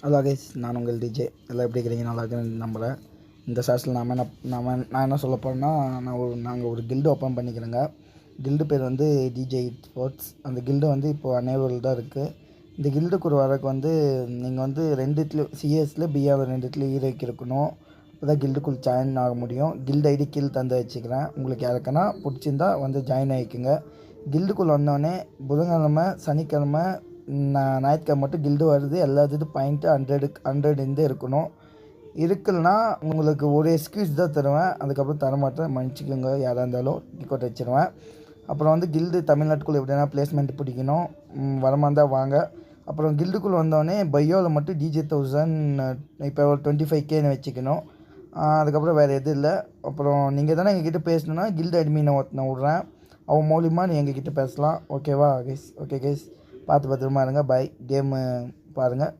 Hello guys, நான் உங்கள் DJ. எல்லாம் எப்படி இருக்கிறீங்க? நல்லா இருக்குன்னு நம்புகிறேன். இந்த சாஸில் நான் என்ன சொல்ல போகிறேன்னா, நாங்கள் ஒரு கில்டு ஓப்பன் பண்ணிக்கிறேங்க. கில்டு பேர் வந்து டிஜே ஸ்போர்ட்ஸ். அந்த கில்டு வந்து இப்போது அனேபிள் தான் இருக்குது. இந்த கில்டுக்கு ஒரு வரக்கு வந்து நீங்கள் வந்து ரெண்டுத்துலேயும் சிஎஸில் பிஆர் ரெண்டுத்துலேயும் ஹீரோய்க்கு இருக்கணும். அப்போ தான் கில்டுக்குள்ளே ஜாயின் ஆக முடியும். கில்டு ஐடி கீழே தந்து வச்சுக்கிறேன். உங்களுக்கு யாருக்குன்னா பிடிச்சிருந்தா வந்து ஜாயின் ஆகிக்குங்க. கில்டுக்குள்ளே வந்தோடனே புதன்கிழமை, சனிக்கிழமை, ஞாயிற்றுக்கிழமை மட்டும் கில்டு வருது. எல்லாத்துக்கும் பாயிண்ட்டு 100 இருக்கணும். இருக்குன்னா உங்களுக்கு ஒரு எக்ஸ்கியூஸ் தான் தருவேன். அதுக்கப்புறம் தரமாட்டேன், மன்னிச்சிக்கோங்க. யாராக இருந்தாலும் டிக்கோட் வச்சுருவேன். அப்புறம் வந்து கில்டு தமிழ்நாட்டுக்குள்ளே எப்படின்னா பிளேஸ்மெண்ட் பிடிக்கணும். வரமாதிரி வாங்க. அப்புறம் கில்டுக்குள்ளே வந்தோடனே பையோவில் மட்டும் DJ1000 இப்போ ஒரு 25Kன்னு வச்சுக்கணும். அதுக்கப்புறம் வேறு எதுவும் இல்லை. அப்புறம் நீங்கள் தானே எங்ககிட்ட பேசணுன்னா கில்டு அட்மினை ஒருத்தனை விட்றேன். அவன் மூலிமா நீ எங்ககிட்ட பேசலாம். ஓகேவா கைஸ்? ஓகே கைஸ், பார்த்து பத்திரமா இருங்க. பாய். கேமு பாருங்கள்.